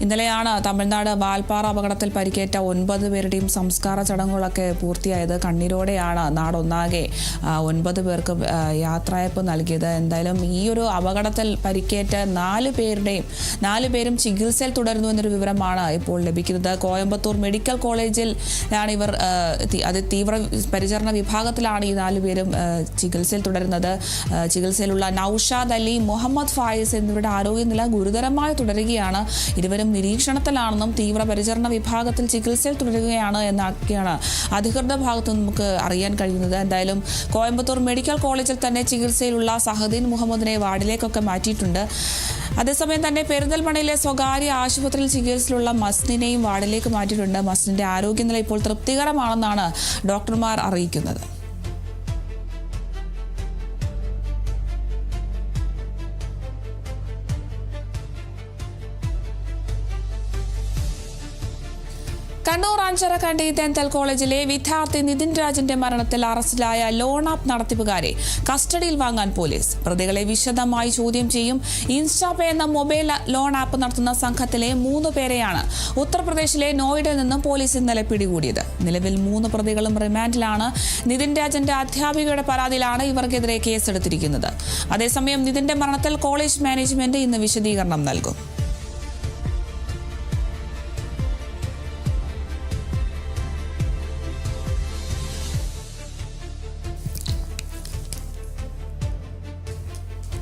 ഇന്നലെയാണ് തമിഴ്നാട് വാൽപ്പാറ അപകടത്തിൽ പരിക്കേറ്റ 9 പേരുടെയും സംസ്കാര ചടങ്ങുകളൊക്കെ പൂർത്തിയായത്. കണ്ണീരോടെയാണ് നാടൊന്നാകെ 9 പേർക്ക് യാത്രയയപ്പ് നൽകിയത്. എന്തായാലും ഈ ഒരു അപകടത്തിൽ പരിക്കേറ്റ 4 പേരും ചികിത്സയിൽ തുടരുന്നു എന്നൊരു വിവരമാണ് ഇപ്പോൾ ലഭിക്കുന്നത്. കോയമ്പത്തൂർ മെഡിക്കൽ കോളേജിലാണ് ഇവർ തീവ്ര പരിചരണ വിഭാഗത്തിലാണ് ഈ 4 പേരും ചികിത്സയിൽ തുടരുന്നത്. ചികിത്സയിലുള്ള നൌഷാദ് അലി, മുഹമ്മദ് ഫായിസ് എന്നിവരുടെ ആരോഗ്യനില ഗുരുതരമായി തുടരുകയാണ്. ഇരുവരും നിരീക്ഷണത്തിലാണെന്നും തീവ്രപരിചരണ വിഭാഗത്തിൽ ചികിത്സയിൽ തുടരുകയാണ് എന്നൊക്കെയാണ് അധികൃതരുടെ ഭാഗത്ത് നമുക്ക് അറിയാൻ കഴിയുന്നത്. എന്തായാലും കോയമ്പത്തൂർ മെഡിക്കൽ കോളേജിൽ തന്നെ ചികിത്സയിലുള്ള സഹദീൻ മുഹമ്മദിനെ വാർഡിലേക്കൊക്കെ മാറ്റിയിട്ടുണ്ട്. അതേസമയം തന്നെ പെരിന്തൽമണ്ണയിലെ സ്വകാര്യ ആശുപത്രിയിൽ ചികിത്സയിലുള്ള മസ്നിനെയും വാർഡിലേക്ക് മാറ്റിയിട്ടുണ്ട്. മസ്നിന്റെ ആരോഗ്യനില ഇപ്പോൾ തൃപ്തികരമാണെന്നാണ് ഡോക്ടർമാർ അറിയിക്കുന്നത്. കണ്ണൂർ അഞ്ചരക്കണ്ടി ദന്തൽ കോളേജിലെ വിദ്യാർത്ഥി നിതിൻ രാജിന്റെ മരണത്തിൽ അറസ്റ്റിലായ ലോൺ ആപ്പ് നടത്തിപ്പുകാരെ കസ്റ്റഡിയിൽ വാങ്ങാൻ പോലീസ്. പ്രതികളെ വിശദമായി ചോദ്യം ചെയ്യും. ഇൻസ്റ്റാപേ എന്ന മൊബൈൽ ലോൺ ആപ്പ് നടത്തുന്ന സംഘത്തിലെ 3 പേരെയാണ് ഉത്തർപ്രദേശിലെ നോയിഡയിൽ നിന്നും പോലീസ് ഇന്നലെ പിടികൂടിയത്. നിലവിൽ 3 പ്രതികളും റിമാൻഡിലാണ്. നിതിൻ രാജിന്റെ അധ്യാപികയുടെ പരാതിയിലാണ് ഇവർക്കെതിരെ കേസെടുത്തിരിക്കുന്നത്. അതേസമയം നിതിന്റെ മരണത്തിൽ കോളേജ് മാനേജ്മെന്റ് ഇന്ന് വിശദീകരണം നൽകും.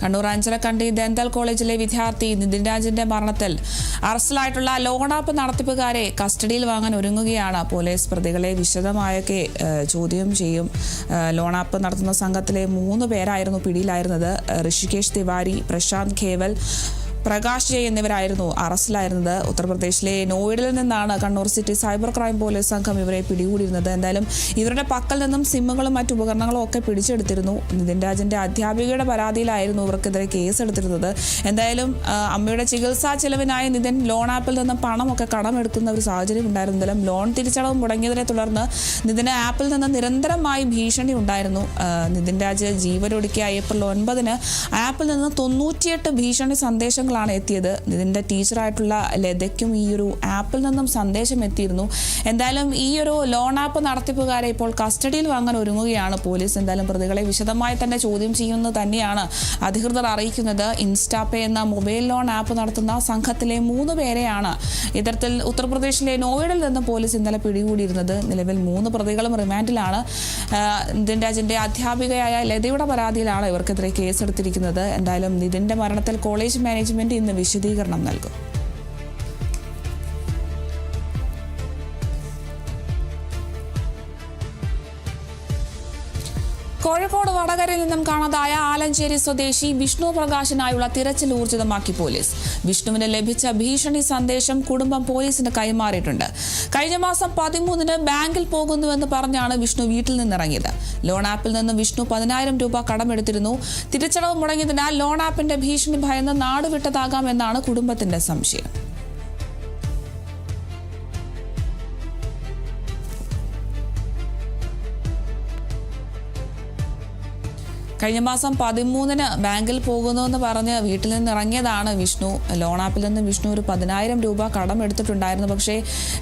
കണ്ണൂർ അഞ്ചരക്കണ്ടി ദന്തൽ കോളേജിലെ വിദ്യാർത്ഥി നിതിൻ രാജിന്റെ മരണത്തിൽ അറസ്റ്റിലായിട്ടുള്ള ലോൺ ആപ്പ് നടത്തിപ്പുകാരെ കസ്റ്റഡിയിൽ വാങ്ങാൻ ഒരുങ്ങുകയാണ് പോലീസ്. പ്രതികളെ വിശദമായൊക്കെ ചോദ്യം ചെയ്യും. ലോൺ ആപ്പ് നടത്തുന്ന സംഘത്തിലെ 3 പേരായിരുന്നു പിടിയിലായിരുന്നത്. ഋഷികേഷ് തിവാരി, പ്രശാന്ത് ഖേവൽ, പ്രകാശ് ജയ് എന്നിവരായിരുന്നു അറസ്റ്റിലായിരുന്നത്. ഉത്തർപ്രദേശിലെ നോയിഡയിൽ നിന്നാണ് Kannur city cyber crime police സംഘം ഇവരെ പിടികൂടിയിരുന്നത്. എന്തായാലും ഇവരുടെ പക്കൽ നിന്നും സിമ്മുകളും മറ്റു ഉപകരണങ്ങളും ഒക്കെ പിടിച്ചെടുത്തിരുന്നു. നിതിൻ രാജിന്റെ അധ്യാപികയുടെ പരാതിയിലായിരുന്നു ഇവർക്കെതിരെ കേസെടുത്തിരുന്നത്. എന്തായാലും അമ്മയുടെ ചികിത്സാ ചെലവിനായി നിതിൻ ലോൺ ആപ്പിൽ നിന്നും പണമൊക്കെ കടമെടുക്കുന്ന ഒരു സാഹചര്യം ഉണ്ടായിരുന്നു. എന്തായാലും ലോൺ തിരിച്ചടവ് മുടങ്ങിയതിനെ തുടർന്ന് നിതിന് ആപ്പിൽ നിന്ന് നിരന്തരമായി ഭീഷണി ഉണ്ടായിരുന്നു. നിതിൻ രാജ് ജീവനൊടുക്കിയ ഏപ്രിൽ 9 ആപ്പിൽ നിന്ന് 98 ഭീഷണി സന്ദേശങ്ങൾ എത്തിയത്. ഇതിന്റെ ടീച്ചറായിട്ടുള്ള ലതയ്ക്കും ഈ ഒരു ആപ്പിൽ നിന്നും സന്ദേശം എത്തിയിരുന്നു. എന്തായാലും ഈ ഒരു ലോൺ ആപ്പ് നടത്തിപ്പുകാരെ ഇപ്പോൾ കസ്റ്റഡിയിൽ വാങ്ങാൻ ഒരുങ്ങുകയാണ് പോലീസ്. എന്തായാലും പ്രതികളെ വിശദമായി തന്നെ ചോദ്യം ചെയ്യുന്നത് തന്നെയാണ് അധികൃതർ അറിയിക്കുന്നത്. ഇൻസ്റ്റാപേ എന്ന മൊബൈൽ ലോൺ ആപ്പ് നടത്തുന്ന സംഘത്തിലെ 3 പേരെയാണ് ഇത്തരത്തിൽ ഉത്തർപ്രദേശിലെ നോയിഡയിൽ നിന്ന് പോലീസ് ഇന്നലെ പിടികൂടിയിരുന്നത്. നിലവിൽ 3 പ്രതികളും റിമാൻഡിലാണ്. നിതിൻ രാജിന്റെ അധ്യാപികയായ ലതയുടെ പരാതിയിലാണ് ഇവർക്കെതിരെ കേസെടുത്തിരിക്കുന്നത്. എന്തായാലും നിതിന്റെ മരണത്തിൽ കോളേജ് മാനേജ്മെന്റ് ഇന്ന് വിശദീകരണം നൽകും. കോഴിക്കോട് വടകരയിൽ നിന്നും കാണാതായ ആലഞ്ചേരി സ്വദേശി വിഷ്ണു പ്രകാശിനായുള്ള തിരച്ചിൽ ഊർജിതമാക്കി പോലീസ്. വിഷ്ണുവിന് ലഭിച്ച ഭീഷണി സന്ദേശം കുടുംബം പോലീസിന് കൈമാറിയിട്ടുണ്ട്. കഴിഞ്ഞ മാസം 13 ബാങ്കിൽ പോകുന്നുവെന്ന് പറഞ്ഞാണ് വിഷ്ണു വീട്ടിൽ നിന്നിറങ്ങിയത്. ലോൺ ആപ്പിൽ നിന്ന് വിഷ്ണു 10,000 രൂപ കടമെടുത്തിരുന്നു. തിരിച്ചടവ് മുടങ്ങിയതിനാൽ ലോൺ ആപ്പിന്റെ ഭീഷണി ഭയന്ന് നാടുവിട്ടതാകാമെന്നാണ് കുടുംബത്തിന്റെ സംശയം. കഴിഞ്ഞ മാസം 13 ബാങ്കിൽ പോകുന്നുവെന്ന് പറഞ്ഞ് വീട്ടിൽ നിന്ന് ഇറങ്ങിയതാണ് വിഷ്ണു. ലോൺ ആപ്പിൽ നിന്ന് വിഷ്ണു ഒരു 10,000 രൂപ കടം എടുത്തിട്ടുണ്ടായിരുന്നു. പക്ഷേ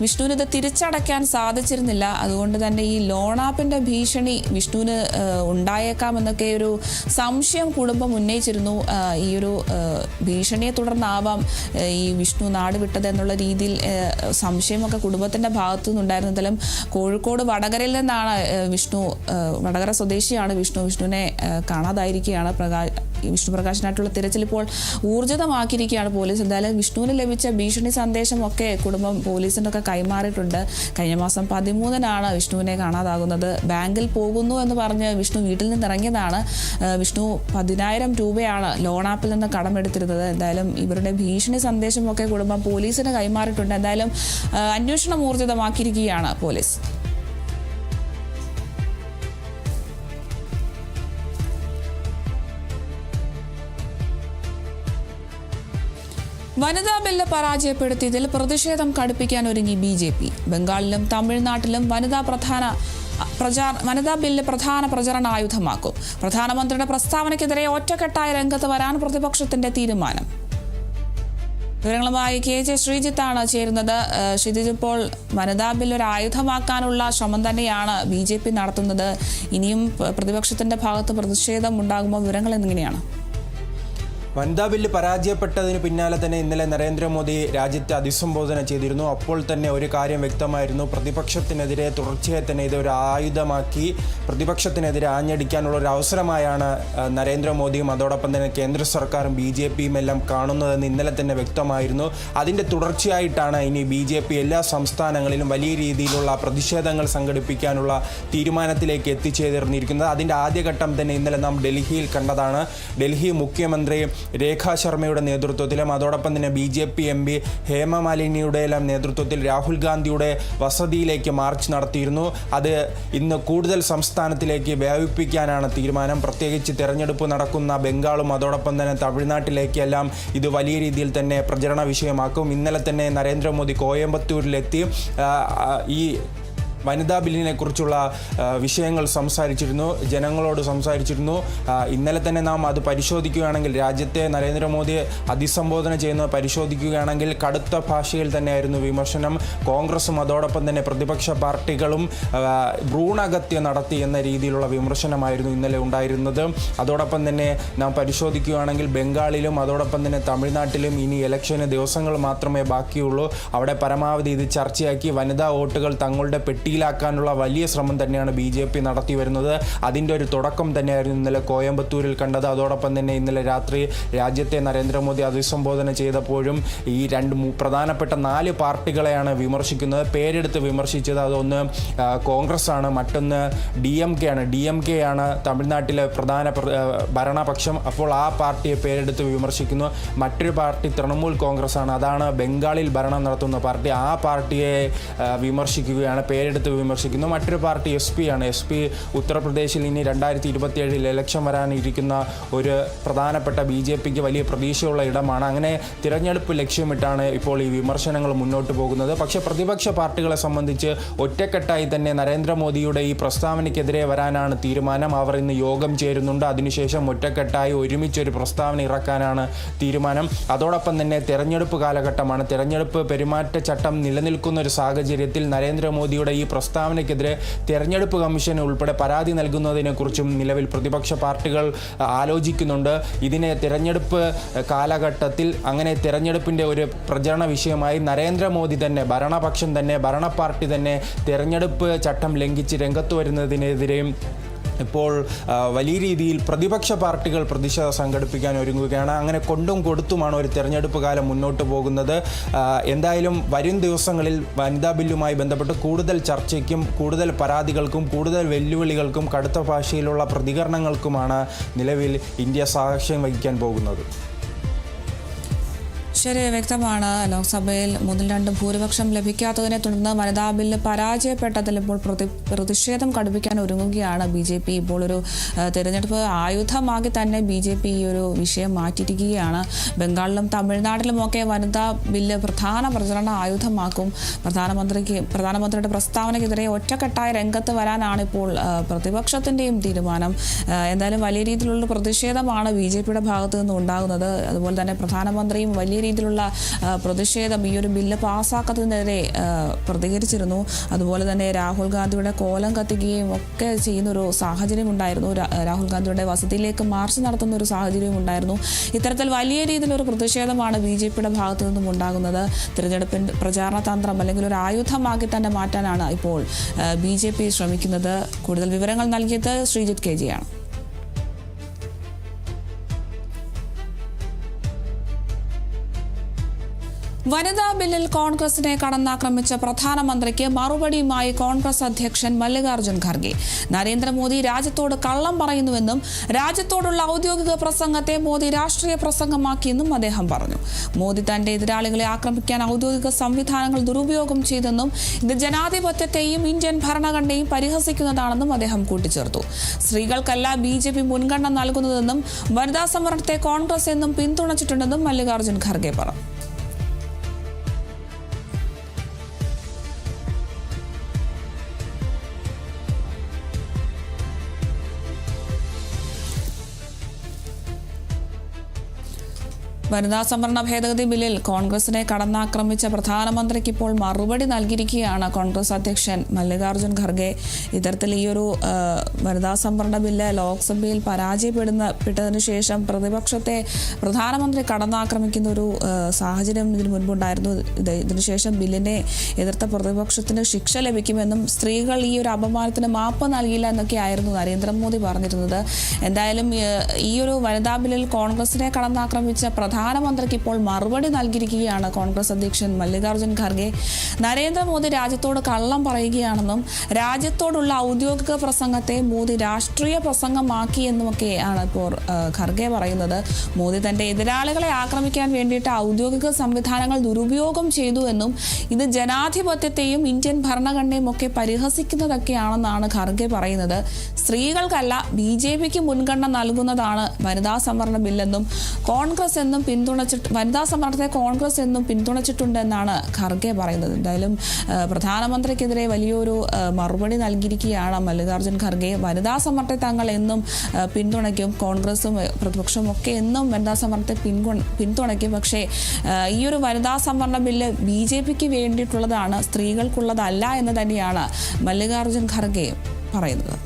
വിഷ്ണുവിന് ഇത് തിരിച്ചടയ്ക്കാൻ സാധിച്ചിരുന്നില്ല. അതുകൊണ്ട് തന്നെ ഈ ലോൺ ആപ്പിന്റെ ഭീഷണി വിഷ്ണുവിന് ഉണ്ടായേക്കാമെന്നൊക്കെ ഒരു സംശയം കുടുംബം ഉന്നയിച്ചിരുന്നു. ഈ ഒരു ഭീഷണിയെ തുടർന്നാവാം ഈ വിഷ്ണു നാട് വിട്ടത് എന്നുള്ള രീതിയിൽ സംശയമൊക്കെ കുടുംബത്തിന്റെ ഭാഗത്തു നിന്നുണ്ടായിരുന്നു. എന്തായാലും കോഴിക്കോട് വടകരയിൽ നിന്നാണ് വിഷ്ണു, വടകര സ്വദേശിയാണ് വിഷ്ണു. വിഷ്ണുവിനെ കാണാതായിരിക്കുകയാണ്. വിഷ്ണു പ്രകാശിനായിട്ടുള്ള തിരച്ചിൽ ഇപ്പോൾ ഊർജിതമാക്കിയിരിക്കുകയാണ് പോലീസ്. എന്തായാലും വിഷ്ണുവിന് ലഭിച്ച ഭീഷണി സന്ദേശം ഒക്കെ കുടുംബം പോലീസിനൊക്കെ കൈമാറിയിട്ടുണ്ട്. കഴിഞ്ഞ മാസം 13 വിഷ്ണുവിനെ കാണാതാകുന്നത്. ബാങ്കിൽ പോകുന്നു എന്ന് പറഞ്ഞ് വിഷ്ണു വീട്ടിൽ നിന്ന് ഇറങ്ങിയതാണ്. വിഷ്ണു 10,000 രൂപയാണ് ലോൺ ആപ്പിൽ നിന്ന് കടമെടുത്തിരുന്നത്. എന്തായാലും ഇവരുടെ ഭീഷണി സന്ദേശമൊക്കെ കുടുംബം പോലീസിന് കൈമാറിയിട്ടുണ്ട്. എന്തായാലും അന്വേഷണം ഊർജിതമാക്കിയിരിക്കുകയാണ് പോലീസ്. വനിതാ ബില്ല് പരാജയപ്പെടുത്തിയതിൽ പ്രതിഷേധം കടുപ്പിക്കാൻ ഒരുങ്ങി BJP. ബംഗാളിലും തമിഴ്നാട്ടിലും വനിതാ ബില്ല് പ്രധാന പ്രചരണായുധമാക്കും. പ്രധാനമന്ത്രിയുടെ പ്രസ്താവനയ്ക്കെതിരെ ഒറ്റക്കെട്ടായ രംഗത്ത് വരാൻ പ്രതിപക്ഷത്തിന്റെ തീരുമാനം. വിവരങ്ങളുമായി KJ ശ്രീജിത്താണ് ചേരുന്നത്. ശ്രീജിത്ത്, ഇപ്പോൾ വനിതാ ബിൽ ഒരു ആയുധമാക്കാനുള്ള ശ്രമം തന്നെയാണ് BJP നടത്തുന്നത്. ഇനിയും പ്രതിപക്ഷത്തിന്റെ ഭാഗത്ത് പ്രതിഷേധം ഉണ്ടാകുമ്പോൾ വിവരങ്ങൾ എങ്ങനെയാണ്? വനിതാ ബില്ല് പരാജയപ്പെട്ടതിന് പിന്നാലെ തന്നെ ഇന്നലെ നരേന്ദ്രമോദി രാജ്യത്തെ അഭിസംബോധന ചെയ്തിരുന്നു. അപ്പോൾ തന്നെ ഒരു കാര്യം വ്യക്തമായിരുന്നു, പ്രതിപക്ഷത്തിനെതിരെ തുടർച്ചയായി തന്നെ ഇതൊരു ആയുധമാക്കി പ്രതിപക്ഷത്തിനെതിരെ ആഞ്ഞടിക്കാനുള്ള ഒരു അവസരമായാണ് നരേന്ദ്രമോദിയും അതോടൊപ്പം തന്നെ കേന്ദ്ര സർക്കാരും BJPയും എല്ലാം കാണുന്നതെന്ന് ഇന്നലെ തന്നെ വ്യക്തമായിരുന്നു. അതിൻ്റെ തുടർച്ചയായിട്ടാണ് ഇനി BJP എല്ലാ സംസ്ഥാനങ്ങളിലും വലിയ രീതിയിലുള്ള പ്രതിഷേധങ്ങൾ സംഘടിപ്പിക്കാനുള്ള തീരുമാനത്തിലേക്ക് എത്തിച്ചേർന്നിരിക്കുന്നത്. അതിൻ്റെ ആദ്യഘട്ടം തന്നെ ഇന്നലെ നാം ഡൽഹിയിൽ കണ്ടതാണ്. ഡൽഹി മുഖ്യമന്ത്രി രേഖാ ശർമ്മയുടെ നേതൃത്വത്തിലും അതോടൊപ്പം തന്നെ BJP MP ഹേമ മാലിനിയുടെ എല്ലാം നേതൃത്വത്തിൽ രാഹുൽ ഗാന്ധിയുടെ വസതിയിലേക്ക് മാർച്ച് നടത്തിയിരുന്നു. അത് ഇന്ന് കൂടുതൽ സംസ്ഥാനത്തിലേക്ക് വ്യാപിപ്പിക്കാനാണ് തീരുമാനം. പ്രത്യേകിച്ച് തെരഞ്ഞെടുപ്പ് നടക്കുന്ന ബംഗാളും അതോടൊപ്പം തന്നെ തമിഴ്നാട്ടിലേക്കെല്ലാം ഇത് വലിയ രീതിയിൽ തന്നെ പ്രചരണ വിഷയമാക്കും. ഇന്നലെ തന്നെ നരേന്ദ്രമോദി കോയമ്പത്തൂരിലെത്തി ഈ വനിതാ ബില്ലിനെ കുറിച്ചുള്ള വിഷയങ്ങൾ സംസാരിച്ചിരുന്നു, ജനങ്ങളോട് സംസാരിച്ചിരുന്നു. ഇന്നലെ തന്നെ നാം അത് പരിശോധിക്കുകയാണെങ്കിൽ, രാജ്യത്തെ നരേന്ദ്രമോദി അഭിസംബോധന ചെയ്യുന്നത് പരിശോധിക്കുകയാണെങ്കിൽ കടുത്ത ഭാഷയിൽ തന്നെയായിരുന്നു വിമർശനം. കോൺഗ്രസും അതോടൊപ്പം തന്നെ പ്രതിപക്ഷ പാർട്ടികളും ഭ്രൂണഹത്യ നടത്തി എന്ന രീതിയിലുള്ള വിമർശനമായിരുന്നു ഇന്നലെ ഉണ്ടായിരുന്നത്. അതോടൊപ്പം തന്നെ നാം പരിശോധിക്കുകയാണെങ്കിൽ ബംഗാളിലും അതോടൊപ്പം തന്നെ തമിഴ്നാട്ടിലും ഇനി ഇലക്ഷന് ദിവസങ്ങൾ മാത്രമേ ബാക്കിയുള്ളൂ. അവിടെ പരമാവധി ഇത് ചർച്ചയാക്കി വനിതാ വോട്ടുകൾ തങ്ങളുടെ ാക്കാനുള്ള വലിയ ശ്രമം തന്നെയാണ് BJP നടത്തി വരുന്നത്. അതിൻ്റെ ഒരു തുടക്കം തന്നെയായിരുന്നു ഇന്നലെ കോയമ്പത്തൂരിൽ കണ്ടത്. അതോടൊപ്പം തന്നെ ഇന്നലെ രാത്രി രാജ്യത്തെ നരേന്ദ്രമോദി അഭിസംബോധന ചെയ്തപ്പോഴും ഈ പ്രധാനപ്പെട്ട 4 പാർട്ടികളെയാണ് വിമർശിക്കുന്നത്. പേരെടുത്ത് വിമർശിച്ചത് അതൊന്ന് കോൺഗ്രസ് ആണ്, മറ്റൊന്ന് DMK ആണ്. DMK ആണ് തമിഴ്നാട്ടിലെ പ്രധാന ഭരണപക്ഷം. അപ്പോൾ ആ പാർട്ടിയെ പേരെടുത്ത് വിമർശിക്കുന്നു. മറ്റൊരു പാർട്ടി തൃണമൂൽ കോൺഗ്രസ് ആണ്, അതാണ് ബംഗാളിൽ ഭരണം നടത്തുന്ന പാർട്ടി. ആ പാർട്ടിയെ വിമർശിക്കുകയാണ്, പേരെടുത്ത് വിമർശിക്കുന്നു. മറ്റൊരു പാർട്ടി SP ആണ്. SP ഉത്തർപ്രദേശിൽ ഇനി 2027 ഇലക്ഷൻ വരാനിരിക്കുന്ന ഒരു പ്രധാനപ്പെട്ട BJPക്ക് വലിയ പ്രതീക്ഷയുള്ള ഇടമാണ്. അങ്ങനെ തിരഞ്ഞെടുപ്പ് ലക്ഷ്യമിട്ടാണ് ഇപ്പോൾ ഈ വിമർശനങ്ങൾ മുന്നോട്ട് പോകുന്നത്. പക്ഷേ പ്രതിപക്ഷ പാർട്ടികളെ സംബന്ധിച്ച് ഒറ്റക്കെട്ടായി തന്നെ നരേന്ദ്രമോദിയുടെ ഈ പ്രസ്താവനയ്ക്കെതിരെ വരാനാണ് തീരുമാനം. അവർ ഇന്ന് യോഗം ചേരുന്നുണ്ട്. അതിനുശേഷം ഒറ്റക്കെട്ടായി ഒരുമിച്ചൊരു പ്രസ്താവന ഇറക്കാനാണ് തീരുമാനം. അതോടൊപ്പം തന്നെ തെരഞ്ഞെടുപ്പ് കാലഘട്ടമാണ്. തെരഞ്ഞെടുപ്പ് പെരുമാറ്റച്ചട്ടം നിലനിൽക്കുന്ന ഒരു സാഹചര്യത്തിൽ നരേന്ദ്രമോദിയുടെ ഈ പ്രസ്താവനയ്ക്കെതിരെ തെരഞ്ഞെടുപ്പ് കമ്മീഷന് ഉൾപ്പെടെ പരാതി നൽകുന്നതിനെക്കുറിച്ചും നിലവിൽ പ്രതിപക്ഷ പാർട്ടികൾ ആലോചിക്കുന്നുണ്ട്. ഇതിനെ തെരഞ്ഞെടുപ്പ് കാലഘട്ടത്തിൽ അങ്ങനെ തെരഞ്ഞെടുപ്പിൻ്റെ ഒരു പ്രചരണ വിഷയമായി നരേന്ദ്രമോദി തന്നെ, ഭരണപക്ഷം തന്നെ, ഭരണപാർട്ടി തന്നെ തെരഞ്ഞെടുപ്പ് ചട്ടം ലംഘിച്ച് രംഗത്ത് വരുന്നതിനെതിരെയും ഇപ്പോൾ വലിയ രീതിയിൽ പ്രതിപക്ഷ പാർട്ടികൾ പ്രതിഷേധം സംഘടിപ്പിക്കാൻ ഒരുങ്ങുകയാണ്. അങ്ങനെ കൊണ്ടും കൊടുത്തുമാണ് ഒരു തെരഞ്ഞെടുപ്പ് കാലം മുന്നോട്ട് പോകുന്നത്. എന്തായാലും വരും ദിവസങ്ങളിൽ വനിതാ ബില്ലുമായി ബന്ധപ്പെട്ട് കൂടുതൽ ചർച്ചയ്ക്കും കൂടുതൽ പരാതികൾക്കും കൂടുതൽ വെല്ലുവിളികൾക്കും കടുത്ത ഭാഷയിലുള്ള പ്രതികരണങ്ങൾക്കുമാണ് നിലവിൽ ഇന്ത്യ സാക്ഷ്യം വഹിക്കാൻ പോകുന്നത്. ശരി, വ്യക്തമാണ്. ലോക്സഭയിൽ 1/2 ഭൂരിപക്ഷം ലഭിക്കാത്തതിനെ തുടർന്ന് വനിതാ ബില്ല് പരാജയപ്പെട്ടതിൽ ഇപ്പോൾ പ്രതിഷേധം കടുപ്പിക്കാൻ ഒരുങ്ങുകയാണ് BJP. ഇപ്പോൾ ഒരു തിരഞ്ഞെടുപ്പ് ആയുധമാക്കി തന്നെ BJP ഈ ഒരു വിഷയം മാറ്റിയിരിക്കുകയാണ്. ബംഗാളിലും തമിഴ്നാട്ടിലുമൊക്കെ വനിതാ ബില്ല് പ്രധാന പ്രചരണ ആയുധമാക്കും. പ്രധാനമന്ത്രിയുടെ പ്രസ്താവനയ്ക്കെതിരെ ഒറ്റക്കെട്ടായ രംഗത്ത് വരാനാണ് ഇപ്പോൾ പ്രതിപക്ഷത്തിൻ്റെയും തീരുമാനം. എന്തായാലും വലിയ രീതിയിലുള്ള പ്രതിഷേധമാണ് BJPയുടെ ഭാഗത്തു നിന്ന് ഉണ്ടാകുന്നത്. അതുപോലെ തന്നെ പ്രധാനമന്ത്രിയും വലിയ രീതിയിലുള്ള പ്രതിഷേധം ഈ ഒരു ബില്ല് പാസ്സാക്കുന്നതിനെതിരെ പ്രതികരിച്ചിരുന്നു. അതുപോലെ തന്നെ രാഹുൽ ഗാന്ധിയുടെ കോലം കത്തിക്കുകയും ഒക്കെ ചെയ്യുന്ന ഒരു സാഹചര്യം ഉണ്ടായിരുന്നു. രാഹുൽ ഗാന്ധിയുടെ വസതിയിലേക്ക് മാർച്ച് നടത്തുന്ന ഒരു സാഹചര്യം ഉണ്ടായിരുന്നു. ഇത്തരത്തിൽ വലിയ രീതിയിലൊരു പ്രതിഷേധമാണ് BJPയുടെ ഭാഗത്തു നിന്നും ഉണ്ടാകുന്നത്. തിരഞ്ഞെടുപ്പിൻ്റെ പ്രചാരണ തന്ത്രം അല്ലെങ്കിൽ ഒരു ആയുധമാക്കി തന്നെ മാറ്റാനാണ് ഇപ്പോൾ BJP ശ്രമിക്കുന്നത്. കൂടുതൽ വിവരങ്ങൾ നൽകിയത് ശ്രീജിത്ത് KJ ആണ്. വനിതാ ബില്ലിൽ കോൺഗ്രസിനെ കടന്നാക്രമിച്ച പ്രധാനമന്ത്രിക്ക് മറുപടിയുമായി കോൺഗ്രസ് അധ്യക്ഷൻ മല്ലികാർജ്ജുൻ ഖാർഗെ. നരേന്ദ്രമോദി രാജ്യത്തോട് കള്ളം പറയുന്നുവെന്നും രാജ്യത്തോടുള്ള ഔദ്യോഗിക പ്രസംഗത്തെ മോദി രാഷ്ട്രീയ പ്രസംഗമാക്കിയെന്നും അദ്ദേഹം പറഞ്ഞു. മോദി തന്റെ എതിരാളികളെ ആക്രമിക്കാൻ ഔദ്യോഗിക സംവിധാനങ്ങൾ ദുരുപയോഗം ചെയ്തെന്നും ഇത് ജനാധിപത്യത്തെയും ഇന്ത്യൻ ഭരണഘടനയെയും പരിഹസിക്കുന്നതാണെന്നും അദ്ദേഹം കൂട്ടിച്ചേർത്തു. സ്ത്രീകൾക്കല്ല BJP മുൻഗണന നൽകുന്നതെന്നും വനിതാ സംവരണത്തെ കോൺഗ്രസ് എന്നും പിന്തുണച്ചിട്ടുണ്ടെന്നും മല്ലികാർജ്ജുൻ ഖാർഗെ പറഞ്ഞു. വനിതാ സംവരണ ഭേദഗതി ബില്ലിൽ കോൺഗ്രസിനെ കടന്നാക്രമിച്ച പ്രധാനമന്ത്രിക്ക് ഇപ്പോൾ മറുപടി നൽകിയിരിക്കുകയാണ് കോൺഗ്രസ് അധ്യക്ഷൻ മല്ലികാർജ്ജുൻ ഖർഗെ. ഇത്തരത്തിൽ ഈയൊരു വനിതാ സംവരണ ബില്ല് ലോക്സഭയിൽ പരാജയപ്പെട്ടതിനു ശേഷം പ്രതിപക്ഷത്തെ പ്രധാനമന്ത്രി കടന്നാക്രമിക്കുന്ന ഒരു സാഹചര്യം ഇതിനു മുൻപുണ്ടായിരുന്നു. ഇതിനുശേഷം ബില്ലിനെ എതിർത്ത പ്രതിപക്ഷത്തിന് ശിക്ഷ ലഭിക്കുമെന്നും സ്ത്രീകൾ ഈ ഒരു അപമാനത്തിന് മാപ്പ് നൽകില്ല എന്നൊക്കെയായിരുന്നു നരേന്ദ്രമോദി പറഞ്ഞിരുന്നത്. എന്തായാലും ഈ ഒരു വനിതാ ബില്ലിൽ കോൺഗ്രസിനെ കടന്നാക്രമിച്ച പ്രധാനമന്ത്രിക്ക് ഇപ്പോൾ മറുപടി നൽകിയിരിക്കുകയാണ് കോൺഗ്രസ് അധ്യക്ഷൻ മല്ലികാർജ്ജുൻ ഖർഗെ. നരേന്ദ്രമോദി രാജ്യത്തോട് കള്ളം പറയുകയാണെന്നും രാജ്യത്തോടുള്ള ഔദ്യോഗിക പ്രസംഗത്തെ മോദി രാഷ്ട്രീയ പ്രസംഗമാക്കി എന്നുമൊക്കെയാണ് ഇപ്പോൾ ഖർഗെ പറയുന്നത്. മോദി തന്റെ എതിരാളികളെ ആക്രമിക്കാൻ വേണ്ടിയിട്ട് ഔദ്യോഗിക സംവിധാനങ്ങൾ ദുരുപയോഗം ചെയ്തു എന്നും ഇത് ജനാധിപത്യത്തെയും ഇന്ത്യൻ ഭരണഘടനയും ഒക്കെ പരിഹസിക്കുന്നതൊക്കെയാണെന്നാണ് ഖർഗെ പറയുന്നത്. സ്ത്രീകൾക്കല്ല BJPക്ക് മുൻഗണന നൽകുന്നതാണ് വനിതാ സംവരണ ബില്ലെന്നും കോൺഗ്രസ് എന്നും വനിതാ സംവരണത്തെ കോൺഗ്രസ് എന്നും പിന്തുണച്ചിട്ടുണ്ടെന്നാണ് ഖർഗെ പറയുന്നത്. എന്തായാലും പ്രധാനമന്ത്രിക്കെതിരെ വലിയൊരു മറുപടി നൽകിയിരിക്കുകയാണ് മല്ലികാർജ്ജുൻ ഖർഗെ. വനിതാ സംവരണത്തെ തങ്ങൾ എന്നും പിന്തുണയ്ക്കും, കോൺഗ്രസും പ്രതിപക്ഷവും ഒക്കെ എന്നും വനിതാ സംവരണത്തെ പിന്തുണയ്ക്കും. പക്ഷേ ഈ ഒരു വനിതാ സംവരണ ബില്ല് BJPക്ക് വേണ്ടിയിട്ടുള്ളതാണ്, സ്ത്രീകൾക്കുള്ളതല്ല എന്ന് തന്നെയാണ് മല്ലികാർജ്ജുൻ ഖർഗെ പറയുന്നത്.